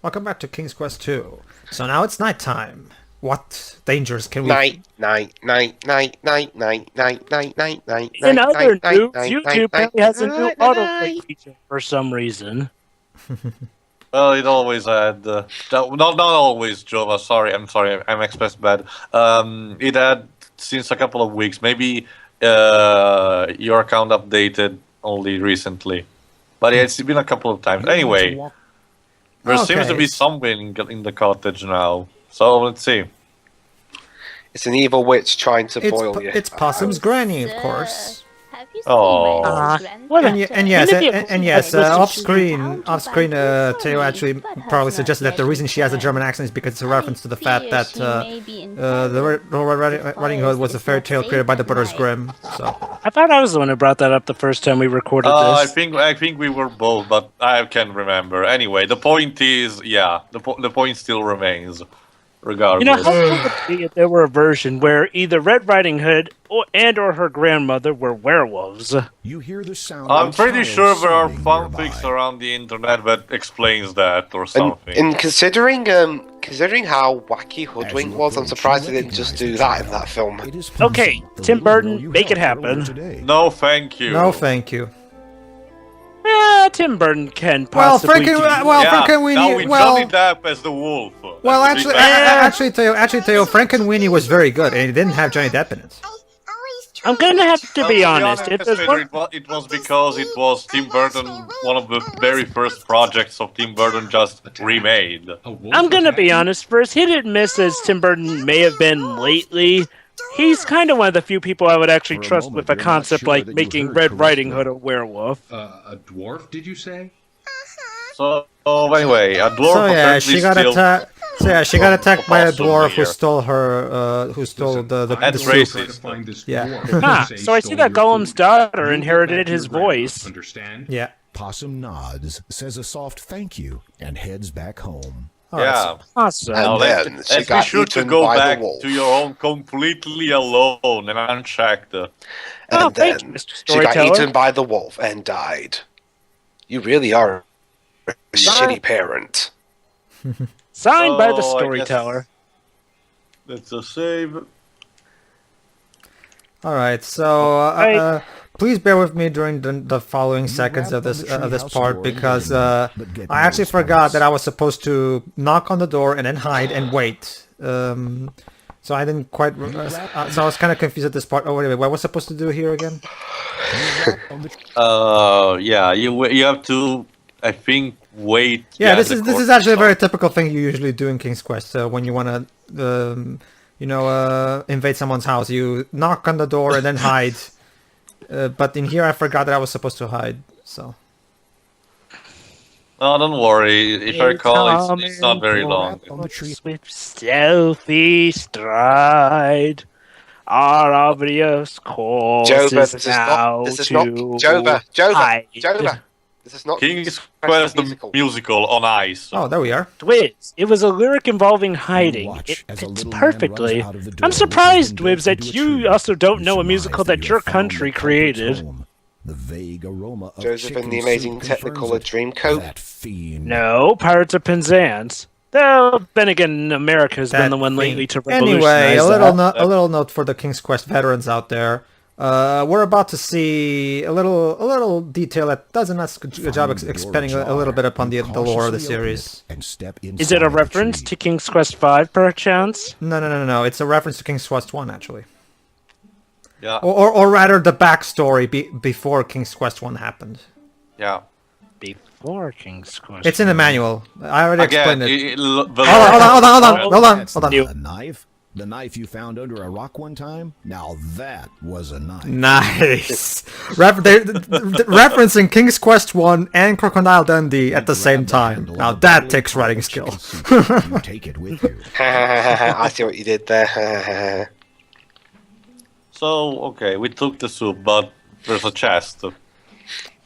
Welcome back to King's Quest 2. So now it's nighttime. What dangers can we... Night. In other news, YouTube apparently has a new autoplay feature for some reason. Well, it always had. Not always, Jova. I'm sorry. I'm expressed bad. It had since a couple of weeks. Maybe your account updated only recently, but yeah, it's been a couple of times. Anyway, there seems to be something in the cottage now. So let's see. It's an evil witch trying to boil you. It's Possum's granny, of course. Have you seen Oh. my And yes, off-screen, Theo actually probably suggested that the reason she has a German accent is because it's a reference to the fact that the Red Riding Hood was a fairy tale created by the Brothers Grimm. So I thought I was the one who brought that up the first time we recorded this. I think we were both, but I can't remember. Anyway, the point is, yeah, the point still remains. Regardless. You know, how cool would it be if there were a version where either Red Riding Hood or her grandmother were werewolves? You hear the sound. I'm pretty sure there are fanfics around the internet that explains that or something. And considering how wacky Hoodwink was, I'm surprised they didn't just do that in that film. Okay, Tim Burton, make it happen. No, thank you. no, thank you. Tim Burton can possibly Frankenweenie. Johnny Depp as the wolf. Well, actually, Theo, Frankenweenie was very good, and it didn't have Johnny Depp in it. I'm gonna have to be honest. If there's one... It was because it was Tim Burton, one of the very first projects of Tim Burton just remade. I'm gonna be honest. For as hit and miss as Tim Burton may have been lately, he's kind of one of the few people I would actually trust with a concept like making Red Riding Hood a werewolf. A dwarf, did you say? So anyway, a dwarf. So yeah, she got attacked. So yeah, she got attacked by a dwarf who stole her. Who stole the That's soup. racist. Yeah. So I see that Gollum's daughter inherited his voice. Understand? Yeah. Possum nods, says a soft thank you, and heads back home. Yeah. Awesome. And then she let's be got sure to eaten go by back the wolf. to your home completely alone and unchecked. Oh, And thank then you, Mr. she got Storyteller. eaten by the wolf and died. You really are a shitty parent. Signed by the Oh, I guess storyteller. That's a save. All right. So please bear with me during the following seconds of this part because I actually forgot that I was supposed to knock on the door and then hide and wait. So I didn't quite. So I was kind of confused at this part. Oh wait a minute, what was I supposed to do here again? Yeah, you have to, I think, wait. Yeah, this is actually a very typical thing you usually do in King's Quest. When you want to, invade someone's house, you knock on the door and then hide. But in here, I forgot that I was supposed to hide. So. No, don't worry. If I recall, it's not very long. With stealthy stride, our obvious course Jova, is now this is to not hide. Jova. This is not King's Quest the musical on ice. Oh, there we are. Dwibs, it was a lyric involving hiding. It fits perfectly. I'm surprised, Dwibs, that you also don't know a musical that your country created. The vague aroma of Joseph and the Amazing Technicolor Dreamcoat. No, Pirates of Penzance. Though, then again, America's been the one lately to revolutionize Anyway, a little note for the King's Quest veterans out there. We're about to see a little detail that does a nice good job expanding a little bit upon the lore of the series. Is it a reference to King's Quest V, perchance? No. It's a reference to King's Quest 1, actually. Yeah. Or rather, the backstory before King's Quest 1 happened. Yeah. Before King's Quest. It's in the manual. I already explained it. Hold Hold on. A knife? The knife you found under a rock one time? Now that was a knife. Nice. Referencing King's Quest 1 and Crocodile Dundee at the same time. Now that takes writing skill. You take it with you. I see what you did there. So, okay, we took the soup, but there's a chest.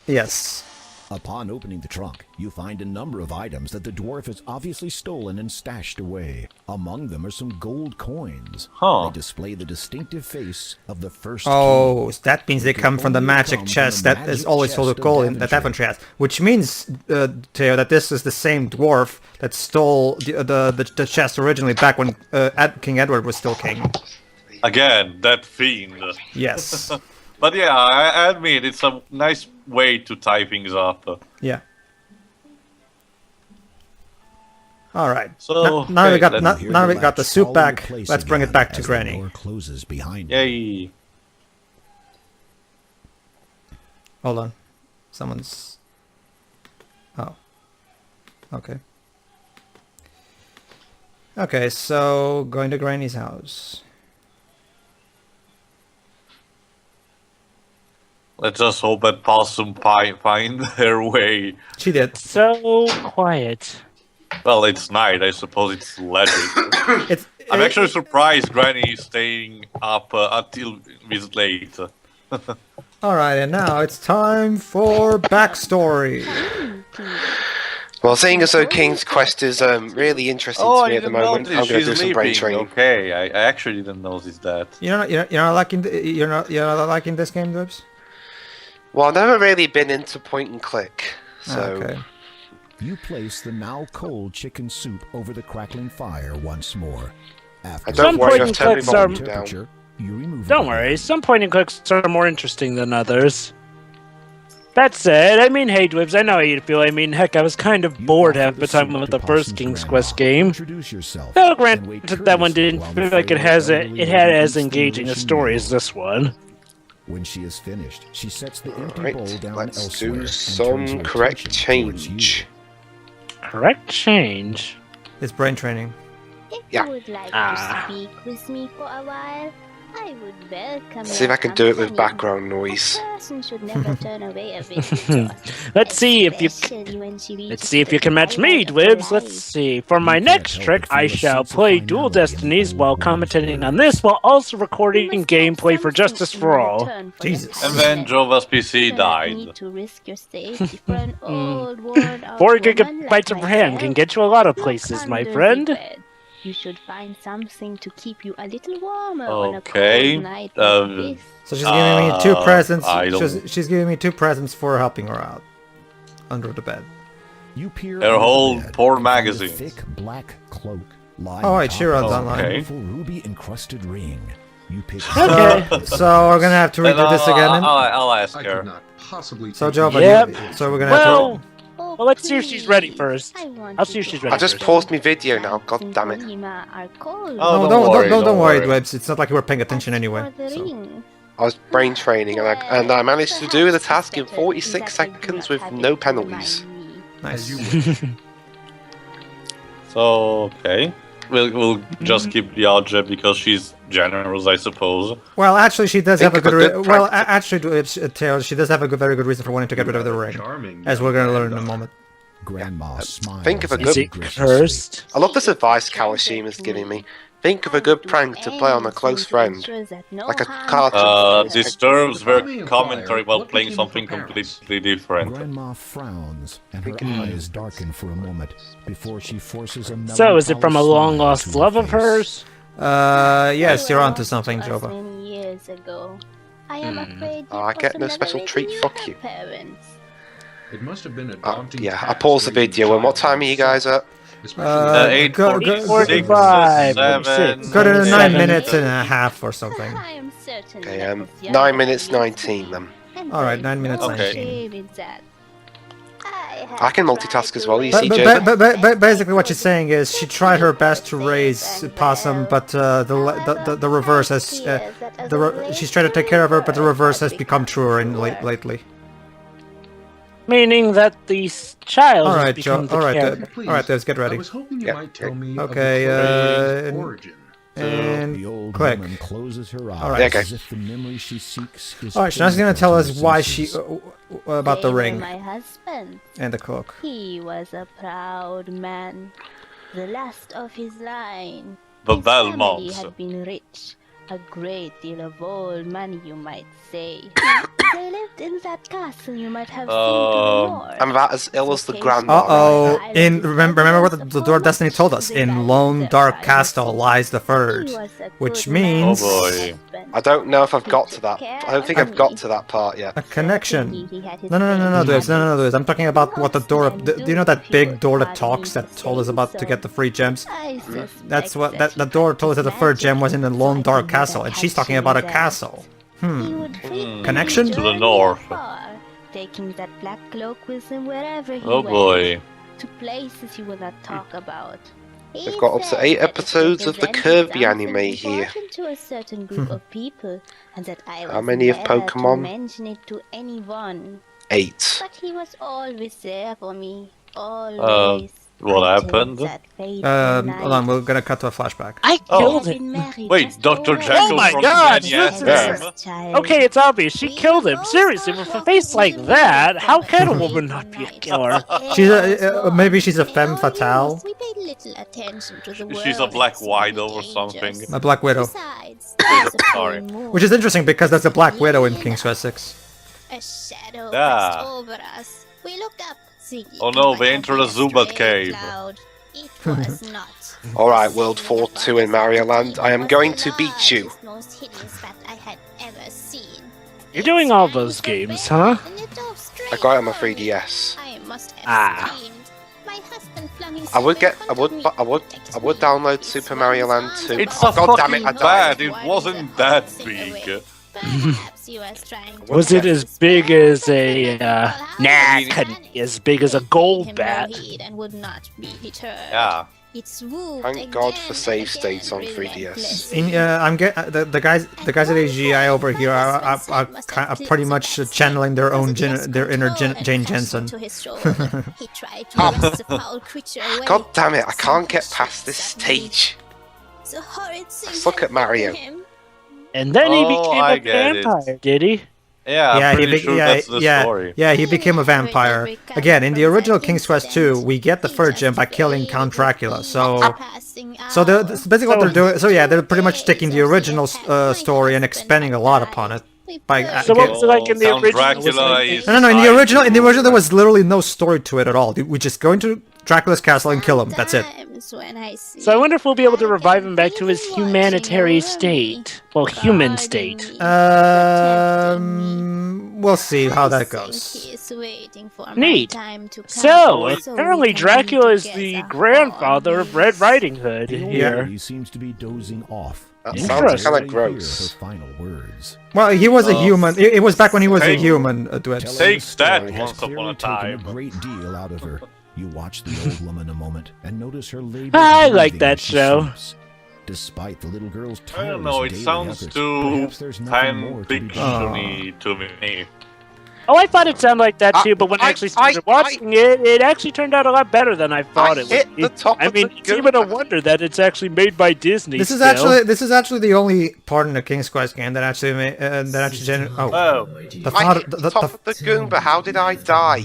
Yes. Upon opening the trunk, you find a number of items that the dwarf has obviously stolen and stashed away. Among them are some gold coins. Huh. They display the distinctive face of the first Oh, king. so that means they come from the magic chest that is always full of gold in that Daventry has. Which means, Theo, that this is the same dwarf that stole the chest originally back when King Edward was still king. Again, that fiend. Yes. But yeah, I admit it's a nice way to tie things up. Yeah. All right. So now we okay, got let's- now we got the soup Follow back. your place Let's bring it again back to as the Granny. door closes behind you. Yay. Hold on. Someone's... Oh. Okay. Okay, so going to Granny's house. Let's just hope that Possum Pie find their way. She did. So quiet. Well, it's night. I suppose it's legend. I'm actually surprised Granny is staying up until this late. Alright, and now it's time for backstory. Well, seeing as though King's Quest is really interesting to me at the moment, I'm going to do some brain training. Okay, I actually didn't notice that. You're not liking you're not liking this game, Dibs? Well, I've never really been into point and click, so... Okay. You place the now cold chicken soup over the crackling fire once more. After I don't Some worry, point I've and turned clicks my are- volume down. temperature, you remove Don't the worry, bacon. some point and clicks are more interesting than others. That said, I mean, hey, Dwibs, I know how you feel. I mean, heck, I was kind of You bored offer half the time soup with to the first Possum's King's grandma. Quest game. Introduce yourself Though and granted, wait that one courteously didn't while feel the like it flavor has steadily it had as heats the engaging a nourishing story as meal. this one. When she is finished, she sets the empty Right, bowl down let's elsewhere do and some turns her correct attention towards you. change. Correct change. It's brain training. If Yeah. you would like Ah. to speak with me for a while, I would welcome See if your I can do it with company. background noise. A person should never turn away a visitor. Let's see if you Especially when she reaches Let's see if you the can match me, twilight of her Dwibs. Let's life. see. For my You can't next help trick, but I feel a shall sense of play finality Dual in the Destinies old while woman's commentating word. on this, while also You recording must gameplay have for Justice something for in All. return for your Jesus. And kindness. then Jova's PC You do not died. need to risk your safety for an old, worn-out 4 woman gigabytes like of RAM can myself. get you a lot of Look places, my under the friend. bed. You should find something to keep you a little warmer on a Okay, cold night like this. So she's giving me two presents. I don't- She's giving me 2 presents for helping her out. Under the bed. You peer Her under the whole bed porn and find a magazines. thick black cloak lying Oh, wait, atop she runs a online. beautiful ruby-encrusted ring. You pick Okay. So we're gonna have to Then redo this again. then? I'll ask I her. could not possibly So take Joe, you but Yep. so we're gonna have to. Well, Oh, well, let's see if she's ready please. first. I want I'll you see if to she's ready I just first. paused my video now, god damn it. Kolyma are cold. Oh, No, don't worry, don't don't worry, worry. Dwebs. It's not like you were paying attention As anyway. for the So. ring, I was brain training and I managed to do the perhaps task in it's better 46 that I do seconds not with have no it penalties. remind me. Nice. So, okay. We'll just keep the object because she's generous, I suppose. Well, actually, she does have a Think of good. a good Well, practice. actually, Taylor, she does have a very good reason for wanting to get rid of the ring, Charming, as we're gonna learn in a moment. Grandma smiles. Think of a as Is good- she it grits cursed? I love this advice Kawashima's giving me. Think of a good prank to play on a close friend. Like a cartoon. Disturbs Let me her inquire, commentary while what playing became of her something parents? completely different. Grandma frowns, and her eyes darken for a moment before she forces a So, is it from a melancholy long smile lost to her love of face. hers? Yes, They you're were onto lost something, to us Jova. many years ago. I am afraid Oh, I you get no never special made treat, you fuck have you. parents. It must have been a daunting Yeah, I task paused the raising video and what child time are you guys at? especially 8, go- 45, 7, Go to 9 7. minutes and a half or something. I am certain Okay, that as young 9 as minutes you used to 19 be, then. and All right, there is 9 minutes no 19. shame in that. I can multitask as well, you But, see, but, Java? but basically, what she's saying is she tried her best to raise Possum, but the reverse has she's tried to take care of her, but the reverse has become truer lately. Meaning that the child All has right, Joe. become the All right, character. Please, all right, let's get I ready. was hoping you Yeah, might tell me okay, of the Kolyma's origin. The And old click. woman closes her eyes All right. Okay. as if the memory she seeks is All right, so now she's gonna painful tell to us her why she senses. about the They were ring my husband. and the cloak. He was a proud man, the last of his line. The His family Belmonts. had been rich, a great deal of old money, you might say. They lived in that castle you might have seen to the north. I'm about as ill as the grandma. Uh-oh. right In remember what the Door of Destiny told us. In Lone Dark Castle lies the Furge. Which means... Oh boy. I don't know if I've got to that. I don't think I've got to that part yet. a connection. No, Dibs. I'm talking about what the door... Do you know that big door that talks that told us about to get the free gems? That's what... That door told us that the third gem was in the Lone Dark Castle, and she's talking about a castle. Connection? To the north. Taking that black cloak with him wherever he Oh went, boy. to places he will not talk about. We've got up to 8 episodes of the Kirby anime here. To a certain group of people, and that I was How many of never to Pokemon? mention it to anyone. 8. But he was always there for me. Always. What Until happened? that fateful night. Hold on, we're gonna cut to a flashback. I Oh. killed I've him. been married Wait, just Dr. over Jekyll Oh my from God, Companion this is- FM? first child. Okay, it's obvious. She killed him. Seriously, with a face like that, how can a woman not be a killer? She's a... maybe she's a femme fatale. We paid little attention to the She's a world Black and Widow so or something. dangerous. A Black Widow. Besides, there's a Sorry. full moon. Which is interesting because there's a Black Widow in King's Essex. A shadow Yeah. passed over us. We looked up. Ziggy, Oh no, and they by entered a every Zubat stray cave. cloud, it was not. Alright, World 4-2 in Mario Land. I am going to beat you. Most hideous that I had ever seen. You're doing all those games, huh? I got it on my 3DS. I must have Ah. screamed. My husband flung his I would sword get, in I would, front of I me, would, protect I would me. download It Super swung Mario his Land arms 2. It's above a Oh, God damn it, I fucking died. bad. It wasn't that big. Perhaps he was trying to Was it as big as a, nah, He couldn't be as big as a gold bat. and would not be deterred. Yeah. It swooped Thank God for again save and states on again, 3DS. In, I'm get the guys at AGI over here are pretty much channeling their own their inner Jane Jensen. To his shoulder. He tried to wrest the foul creature away. God damn it, I can't get past this stage. The horrid thing Let's look at Mario. him. And then he Oh, became I a get it. vampire, did he? Yeah, I'm pretty sure that's the story. Yeah, he became a vampire. Again, in the original King's Quest 2, we get the third gem by killing Count Dracula. So that's basically what they're doing. So yeah, they're pretty much taking the original story and expanding a lot upon it. So what was it like in the Count original? Was it Dracula like- is No, in the original, there was literally no story to it at all. We just go into Dracula's castle and kill him. That's it. So I wonder if we'll be able to revive him back to his humanitarian state. Well, human state. We'll see how that goes. Neat. So, apparently Dracula is the grandfather of Red Riding Hood The old here. lady seems to be dozing off. That You sounds can kind of barely hear gross. her final words. Well, he was a human. It was back when he was a Hey. human, Dwebs. Telling Take the story that has once upon clearly a taken time. a great deal out of her. You watch the old woman a moment and notice her labor. I like that show. Despite the little girl's I don't tireless know, it daily sounds efforts, too perhaps there's nothing more to be done. fan-fictiony to me. Oh, I thought it sounded like that too, but when I actually started watching it, it actually turned out a lot better than I thought it hit would be. the top I of mean, the it's even a Goomba. wonder that it's actually made by Disney. This is still. actually the only part in the King's Quest game that actually Oh, the I father, hit the top of the Goomba, how did I die?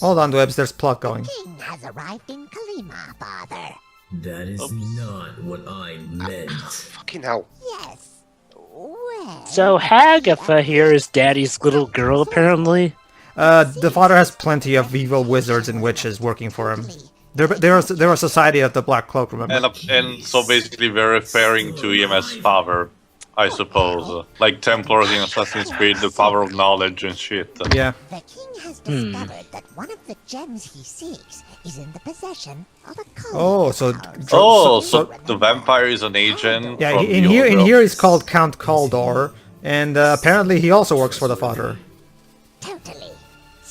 hold on, Dwebs. There's plot going. King has arrived in Kolyma, Father. That is not what I meant. Fucking hell. Yes. Well. So Hagatha here is Daddy's little girl, apparently. The father has plenty of evil wizards and witches working for him. They're a society of the Black Cloak, remember? and so basically we're referring to him as father, I suppose. Like Templars in Assassin's Creed, the power of knowledge and shit. Yeah. The king has discovered that one of the gems he seeks is in the possession of a cult. Oh, so So the vampire is an agent. yeah. from In the here, old in world. here, he's called Count Kaldor, and apparently he also works for the father. Totally.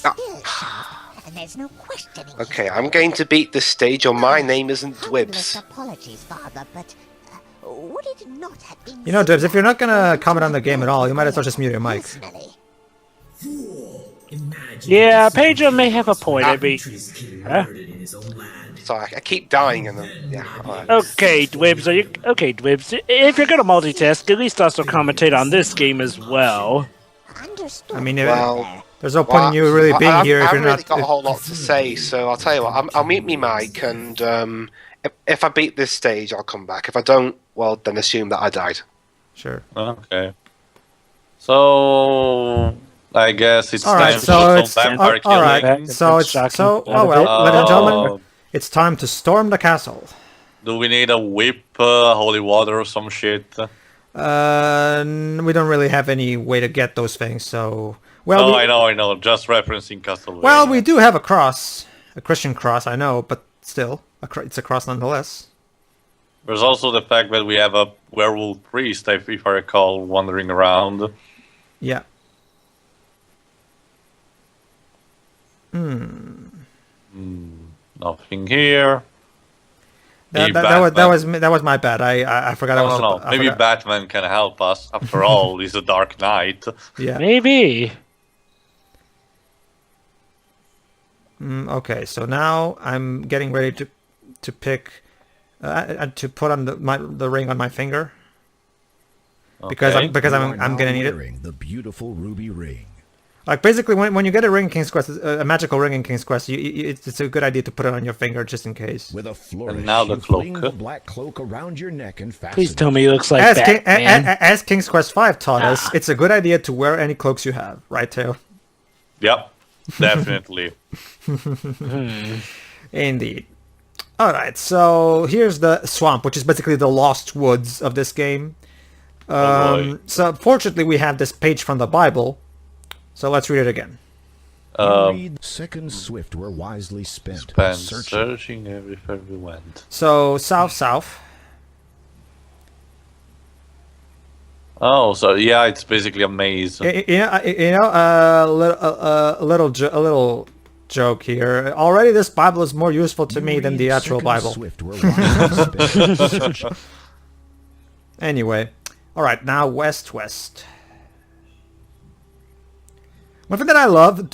Ah. Still sharp, and there's no questioning. Okay, I'm going to beat this stage or my name isn't Humblest Dwibs. apologies, Father, but would it not have been? You know, Dibs, if you're not gonna comment on the game at all, you might as well just mute your mic. Personally, Imagine Yeah, Pedro may have a point. I mean, Trees king Huh? murdered in his own land. Sorry, I keep dying and then, yeah, alright. okay, Dwibs, Dwibs. If you're gonna multitask, at least also commentate on this game as well. understood. I mean, Well, there's no point in you really being here if I've you're really not. got a whole lot to say, so I'll tell you what, I'll mute me mic and if I beat this stage, I'll come back. If I don't, well, then assume that I died. Sure. Okay. So I guess it's All right, time so for it's some vampire all right. killing. So it's so. Oh well, ladies and gentlemen, it's time to storm the castle. Do we need a whip, holy water, or some shit? We don't really have any way to get those things, so. Well, I know. Just referencing Castlevania. Well, we do have a cross, a Christian cross, I know, but still, it's a cross nonetheless. There's also the fact that we have a werewolf priest, if I recall, wandering around. Yeah. Nothing here. That was my bad. I forgot. No. Maybe Batman can help us. After all, he's a Dark Knight. Yeah. Maybe. Okay, so now I'm getting ready to pick to put on the ring on my finger because I'm gonna need it. The beautiful ruby ring. Like basically, when you get a ring in King's Quest, a magical ring in King's Quest, it's a good idea to put it on your finger just in case. With a flourish, and now the fling cloak. the black cloak around your neck and fasten. Please tell me he looks like as Batman. as King's Quest V taught us, it's a good idea to wear any cloaks you have, right, Teo? Yep, definitely. Indeed. All right, so here's the swamp, which is basically the lost woods of this game. So fortunately, we have this page from the Bible. So let's read it again. Read seconds swift were wisely spent. Searching everywhere we went. So south. Oh, so yeah, it's basically a maze. A little joke here. Already, this Bible is more useful to me than the actual Bible. Anyway, all right, now west. One thing that I love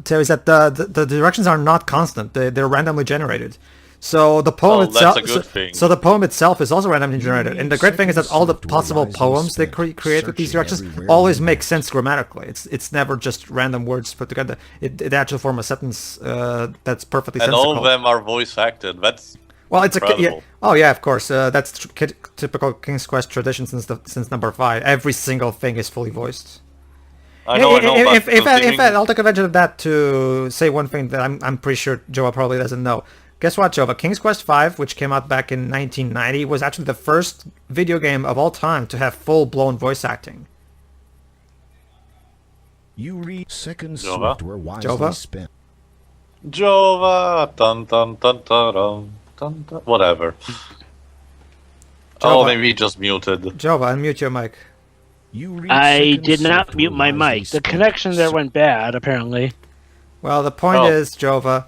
Terry, is that the directions are not constant. They're randomly generated. So the poem itself. That's a good thing. So the poem itself is also randomly generated, and the great thing is that all the possible poems they create with these directions always make sense grammatically. It's never just random words put together. They actually form a sentence that's perfectly sensible. And all of them are voice acted. That's well, it's incredible. Oh yeah, of course. That's typical King's Quest tradition since number 5. Every single thing is fully voiced. I know. In fact, I'll take advantage of that to say one thing that I'm pretty sure Joa probably doesn't know. Guess what, Jova? King's Quest V, which came out back in 1990, was actually the first video game of all time to have full-blown voice acting. You read seconds swift were wisely spent. Jova, dun dun dun dun dun dun dun. Whatever. Oh, maybe he just muted. Jova, unmute your mic. I did not mute my mic. The connection there went bad, apparently. Well, the point is, Jova,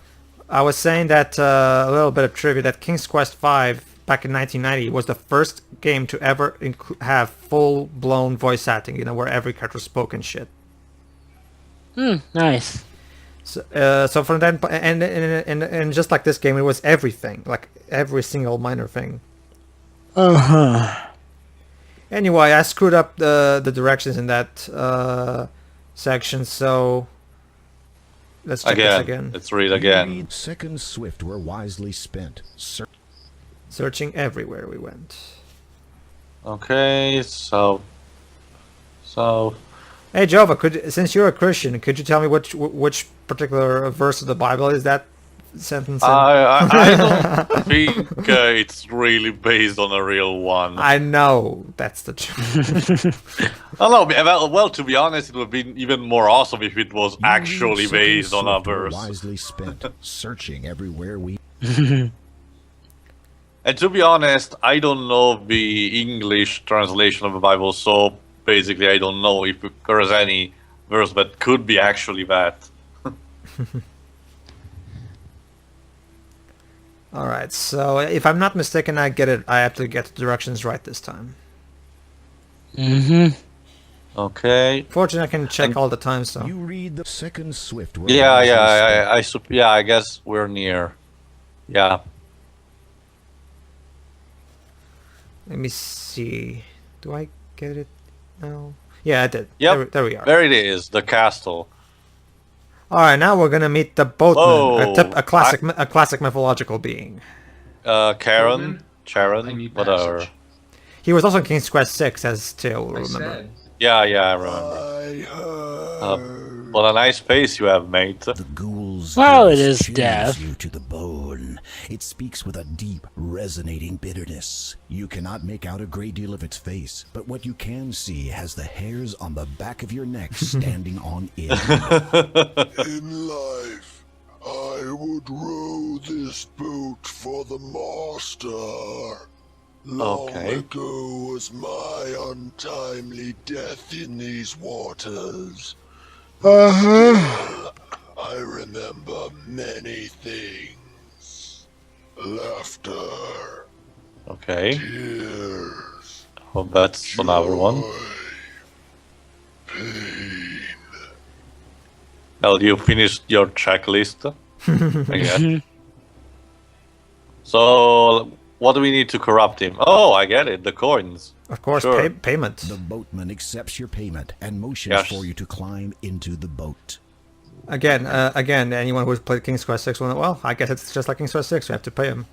I was saying that a little bit of trivia that King's Quest V back in 1990 was the first game to ever have full-blown voice acting, where every character spoke and shit. Nice. So from then, and just like this game, it was everything, like every single minor thing. Anyway, I screwed up the directions in that section, so let's check this again. Let's read again. Seconds swift were wisely spent. Searching everywhere we went. Okay, so. Hey, Jova, since you're a Christian, could you tell me which particular verse of the Bible is that sentence in? I don't think it's really based on a real one. I know, that's the truth. I don't know, well, to be honest, it would be even more awesome if it was actually based on a verse. Wisely spent, searching everywhere we... And to be honest, I don't know the English translation of the Bible, so basically I don't know if there's any verse that could be actually that. All right, so if I'm not mistaken, I have to get the directions right this time. Okay. Fortunately, I can check all the time, so. You read the second swift. I guess we're near. Yeah. Let me see. Do I get it now? Yeah, I did. Yep. There we are. There it is, the castle. All right, now we're gonna meet the boatman, a classic mythological being. Charon, I need whatever. passage. He was also in King's Quest VI, as Tail will remember. Said Yeah, I remember. What a nice face you have, mate. The ghoul's Well, it voice is chills death. you to the bone. It speaks with a deep, resonating bitterness. You cannot make out a great deal of its face, but what you can see has the hairs on the back of your neck standing on end. In life, I would row this boat for the master. Long ago was my untimely death in these waters. I remember many things. Laughter. Okay. Tears. Oh, that's another one. Pain. Well, you finished your checklist. I guess. So, what do we need to corrupt him? Oh, I get it. The coins. Of course, Sure. payment. The boatman accepts your payment and motions for you to climb into the boat. Again, anyone who's played King's Quest 6 will know, well, I guess it's just like King's Quest 6, you have to pay him.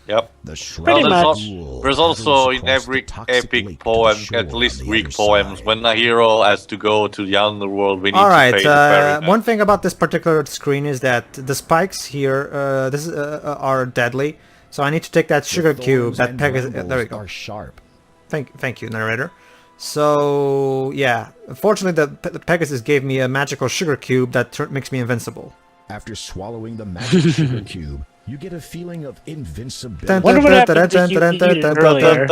Yep. The Pretty much. There's also in every epic poem, at least Greek poems, when a hero has to go to the Underworld, we need to pay the ferryman. One thing about this particular screen is that the spikes here are deadly, so I need to take that sugar cube, that Pegasus, there we go. Are sharp. Thank you, narrator. So, yeah, unfortunately the Pegasus gave me a magical sugar cube that makes me invincible. After swallowing the magic sugar cube, you get a feeling of invincibility. Wonder what happened if you eat it earlier.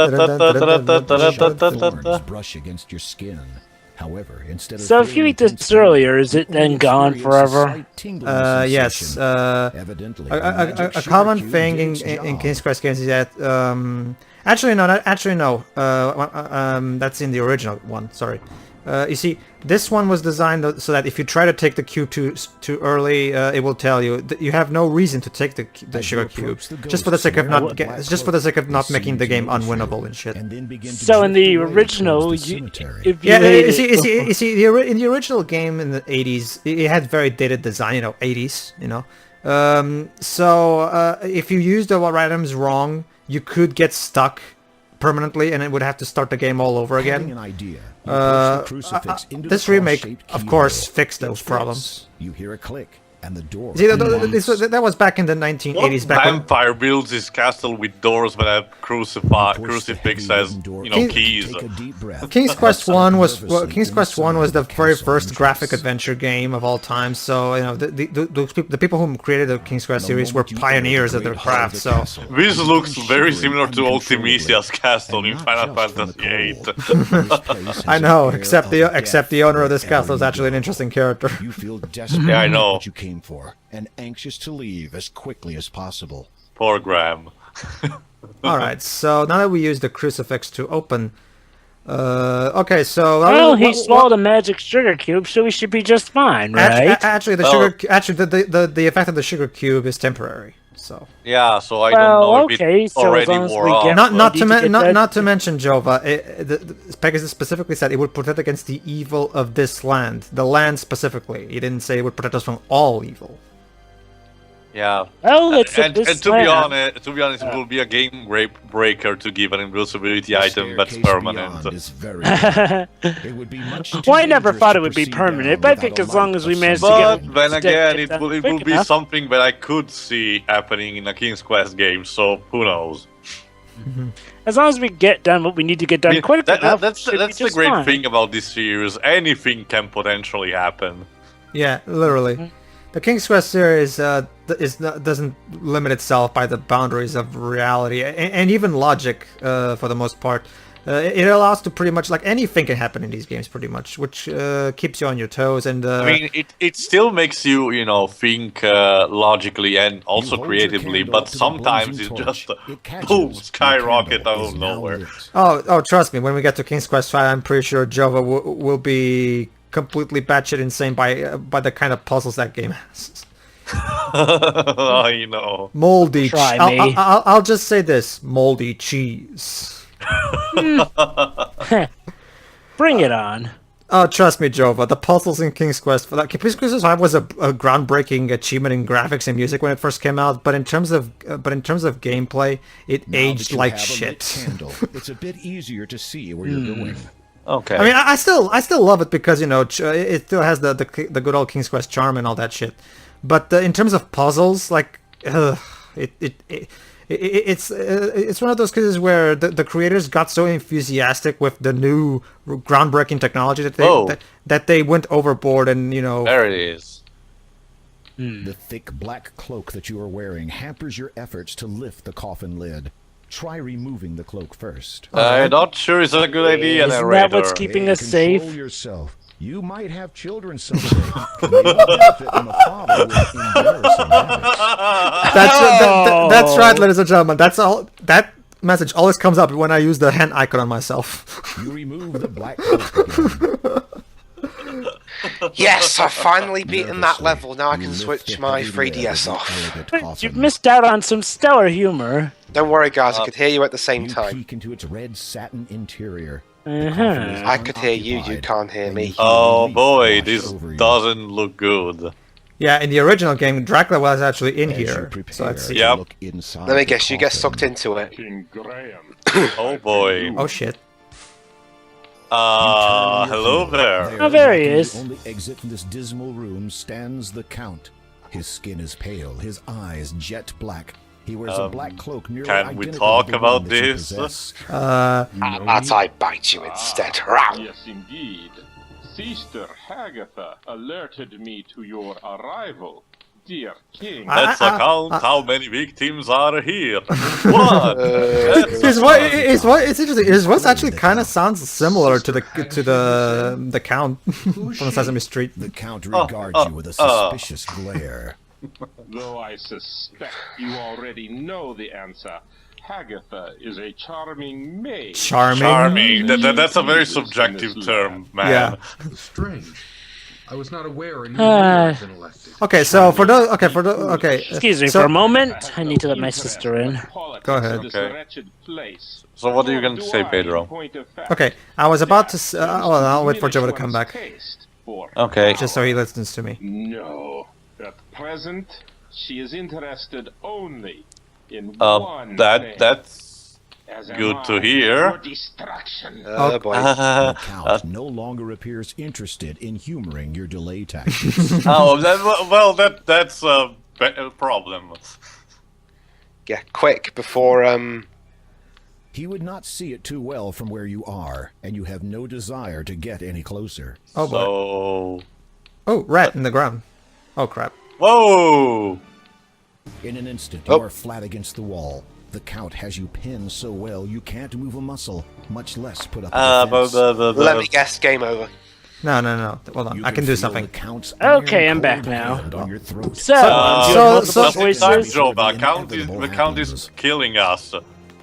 Thorns brush against your skin. However, instead of So if you eat this earlier, is it then gone forever? Yes. Evidently, A common thing in King's Quest games is that actually no. That's in the original one. Sorry. You see, this one was designed so that if you try to take the cube too early, it will tell you that you have no reason to take the sugar cube, just for the sake of not making the game unwinnable and shit. So in the original, if you see, in the original game in the 80s, it had very dated design, 80s, So if you used the items wrong, you could get stuck permanently, and it would have to start the game all over again. This remake, of course, fixed those problems. You hear a click, and the door. See, that was back in the 1980s. What vampire builds his castle with doors when a crucifix says, keys? King's Quest 1 was the very first graphic adventure game of all time. So the people who created the King's Quest series were pioneers of their craft. So this looks very similar to Ultimisia's castle in Final Fantasy VIII. I know, except the owner of this castle is actually an interesting character. You feel desperate. Yeah, I know. What you came for, and anxious to leave as quickly as possible. Poor Graham. Alright, so now that we use the crucifix to open... okay, so... Well, he swallowed a magic sugar cube, so we should be just fine, right? Actually, the effect of the sugar cube is temporary, so... Yeah, so I don't know if it already wore off. Not to mention, Jova, Pegasus specifically said it would protect against the evil of this land. The land specifically. He didn't say it would protect us from all evil. Yeah. Well, it's and to be honest, it will be a game breaker to give an invisibility item that's permanent. It would be much too well, I never thought it would be dangerous to permanent, but I think as long as we manage to But get... then again, it will be something that I could see happening in a King's Quest game, so who knows? As long as we get done what we need to get done quick enough, that's the great thing about this series. Anything can potentially happen. Yeah, literally. The King's Quest series doesn't limit itself by the boundaries of reality and even logic for the most part. It allows to pretty much, like, anything can happen in these games pretty much, which keeps you on your toes. And I mean, it still makes you, think logically and also creatively, but sometimes it's just boom, skyrocket out of nowhere. Oh, trust me, when we get to King's Quest 5, I'm pretty sure Jova will be completely batshit insane by the kind of puzzles that game has. I know. Moldy. Try me. I'll just say this: moldy cheese. Bring it on. Oh, trust me, Jova. The puzzles in King's Quest King's Quest 5 was a groundbreaking achievement in graphics and music when it first came out. But in terms of gameplay, it aged like shit. It's a bit easier to see where you're going. Okay. I mean, I still love it because, you know, it still has the good old King's Quest charm and all that shit. But in terms of puzzles, like, it's one of those cases where the creators got so enthusiastic with the new groundbreaking technology that they went overboard, and, you know. There it is. The thick black cloak that you are wearing hampers your efforts to lift the coffin lid. Try removing the cloak first. I'm not sure it's a good idea, Isn't narrator. that what's keeping us safe? Control yourself. You might have children someday. They will benefit from a father with embarrassing habits. That's right, ladies and gentlemen. That's all. That message always comes up when I use the hand icon on myself. You remove the black cloak again. Yes, I've finally beaten that level. Now I can switch my 3DS off. You've missed out on some stellar humor. Don't worry, guys. I could hear you at the same You time. peek into its red satin interior. I could hear you. You can't hear me. Oh boy, this doesn't look good. Yeah, in the original game, Dracula was actually in As you here. prepare So let's see. to Yep. look inside Let me the guess. You get coffin, sucked into it. King Graham. Oh boy. Oh shit. Hello there. Oh, there he blocking is. The only exit from this dismal room stands the Count. His skin is pale, his eyes jet black. He wears a black cloak nearly can we identical talk to the about one that you this? possess. That's I bite you instead. Row. Yes, indeed. Sister Hagatha alerted me to your arrival, dear king. Let's account how many victims are here. What? It's interesting. His voice actually kind of sounds similar to the Count from Sesame Street. The Count regards you with a suspicious glare. Though I suspect you already know the answer, Hagatha is a charming maid. Charming. That's a very subjective term, man. Yeah. Strange. I was not aware a new leader had been elected. Okay, so for those, okay. Excuse me so- for a moment. I need to let my sister in. Go ahead. Okay. So what are you going to say, Pedro? Okay, I was about to. I'll wait for Joe to come back, Okay. just so he listens to me. No. At present, she is interested only in one thing. That's As am good I, to hear. your destruction. Oh boy. The Count no longer appears interested in humoring your delay tactics. That's a problem. Yeah, quick before He would not see it too well from where you are, and you have no desire to get any closer. Oh boy. So... Oh, rat in the ground. Oh crap. Whoa! In an instant, you are flat against the wall. The Count has you pinned so well you can't move a muscle, much less put up a defense. let me guess. Game over. No. Hold on. I can do something. Okay, I'm back now. On your throat. So, do you have multiple choices? Joe, the count is killing us.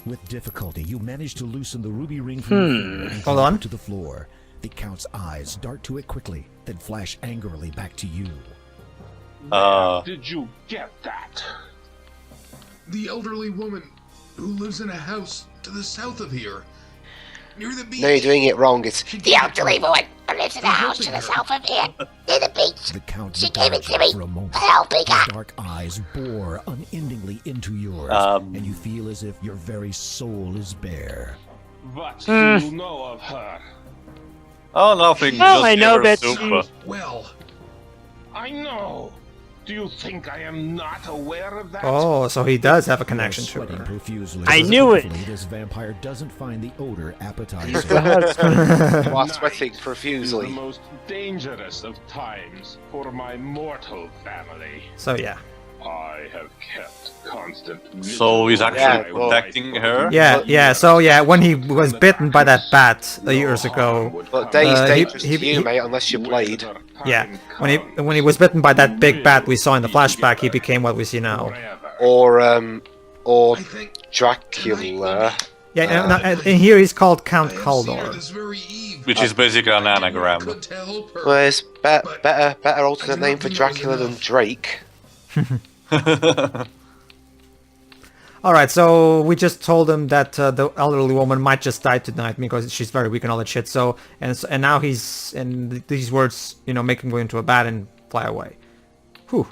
With difficulty, you manage to loosen the ruby ring from your finger and Hold drop on. it to the floor. The Count's eyes dart to it quickly, then flash angrily back to you. Where did you get that? The elderly woman who lives in a house to the south of here, near the beach. No, you're doing it wrong. It's The elderly woman who lives in a house to the south of here, near the beach. The Count She gave it regards to you me. for a moment. Helping Her her. dark eyes bore unendingly into yours, and you feel as if your very soul is bare. What do you know of her? Oh, nothing. Well, just I know give her that soup. Well, I know. Do you think I am not aware of that? Oh, so he does have a connection to Sweating her. profusely. I knew it. Hopefully This vampire doesn't find the odor appetizing. while sweating The profusely. most dangerous of times for my mortal family. So yeah. I have kept constant So he's actually Yeah, well, protecting her? Yeah. So yeah, when he was bitten by that bat years ago. But day's he- dangerous he- to you, he- mate, unless you blade. Yeah, when he was bitten by that big bat we saw in the flashback, he became what we see now. Or I think Dracula. Yeah, and here he's called Count I have seen her Kaldor. this very eve. Which is basically an anagram. Could to help her. Well, it's better alternate name for Dracula than Drake. Alright, so we just told him that the elderly woman might just die tonight because she's very weak and all that shit. So and now he's, and these words, making way into a bat and fly away. Whew.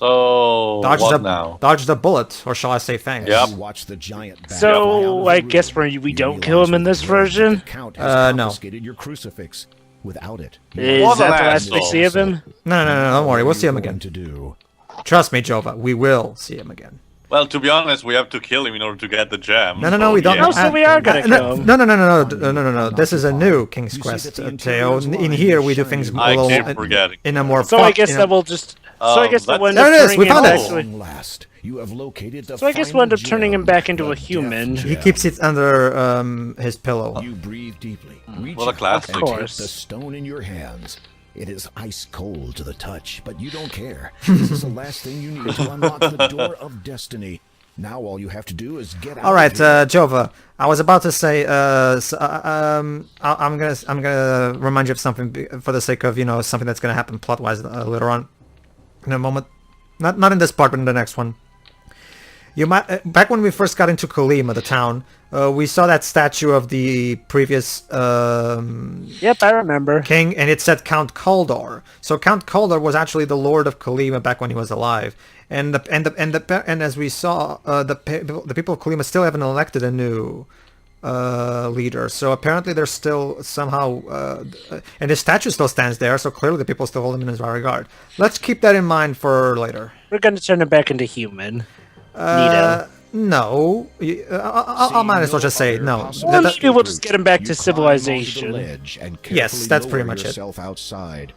So what now? Dodge the bullet, or shall I say thanks? Yep. Watch the giant bat So I guess we don't kill him in this version? No. confiscated your crucifix. Without it, Is What that an the last we asshole. see of him? No, don't worry. We'll see him again. to do. Trust me, Jova. We will see him again. Well, to be honest, we have to kill him in order to get the gem. No, we don't. Oh, so we are gonna kill him. No. This is a new King's Quest tale. In here, we do things a I little keep forgetting. in a more. So I guess that will just. So I guess that will end up There it is, turning we him found it. actually. Last, you have located the So I guess final we'll end up turning him gem, back into the a human. death He gem. keeps it under his pillow. You breathe deeply. Reach What a out classic. and Of take course. the stone in your hands. It is ice cold to the touch, but you don't care. This is the last thing you need to unlock the door of destiny. Now all you have to do is get out. All right, of here. Jova. I was about to say. I'm gonna remind you of something for the sake of something that's gonna happen plot-wise later on, in a moment. Not in this part, but in the next one. You might back when we first got into Kolyma, the town. We saw that statue of the previous Yep, I remember. king, and it said Count Kaldor. So Count Kaldor was actually the lord of Kolyma back when he was alive. And as we saw, the people of Kolyma still haven't elected a new leader. So apparently there's still somehow, and his statue still stands there. So clearly the people still hold him in his high regard. Let's keep that in mind for later. We're gonna turn him back into human. Nito. No, I might as well just say no. Well, maybe we'll just get him back to civilization. Yes, that's pretty much it. Outside,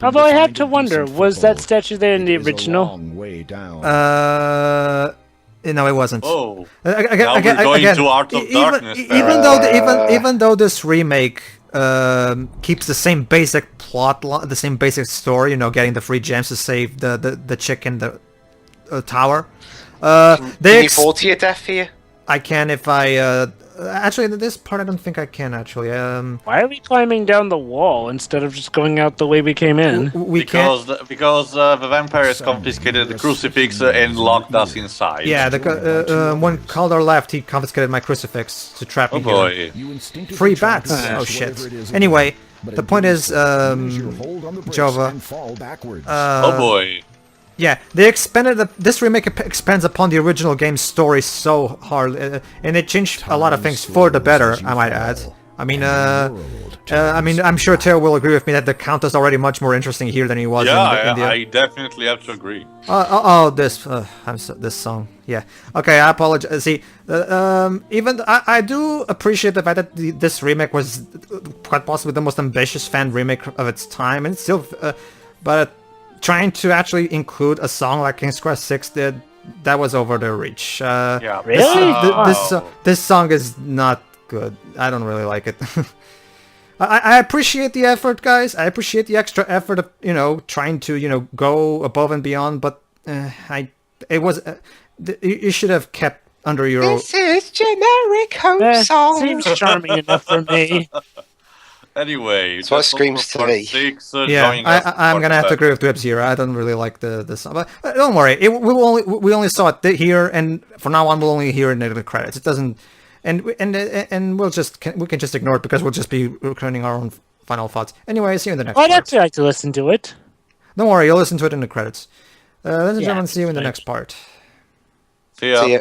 Although I have to wonder, was that statue there in the original? No, it wasn't. Oh, Again, now we're going to Art of Darkness. Even though this remake keeps the same basic plot, the same basic story, getting the free gems to save the chick in the tower. Can you fall to your death here? I can if I actually this part I don't think I can actually. Why are we climbing down the wall instead of just going out the way we came in? We can't. Because the vampires confiscated the crucifix and locked us inside. Yeah, when Kaldor left, he confiscated my crucifix to trap me boy. here. Free bats. Oh shit. Anyway, the point is, Jova. Oh boy. Yeah, they expanded this remake expands upon the original game's story so hard, and it changed a lot of things for the better, I might add. I mean, I'm sure Teo will agree with me that the Count is already much more interesting here than he was in the... I definitely have to agree. This song. Yeah. Okay, I apologize. See, even I do appreciate the fact that this remake was quite possibly the most ambitious fan remake of its time, and it's still, but trying to actually include a song like King's Quest 6 did, that was over their reach. Yeah. Really? This song is not good. I don't really like it. I appreciate the effort, guys. I appreciate the extra effort of trying to go above and beyond. But you should have kept under your. This is generic home song. Seems charming enough for me. Anyway, that's what screams to me. I'm gonna have to agree with Dwibs here. I don't really like the song, but don't worry. We only saw it here, and from now on we'll only hear it in the credits. It doesn't, and we can just ignore it because we'll just be recording our own final thoughts. Anyway, see you in the next. I'd actually like to listen to it. Don't worry, you'll listen to it in the credits. Ladies and gentlemen, see you in the next part. See ya.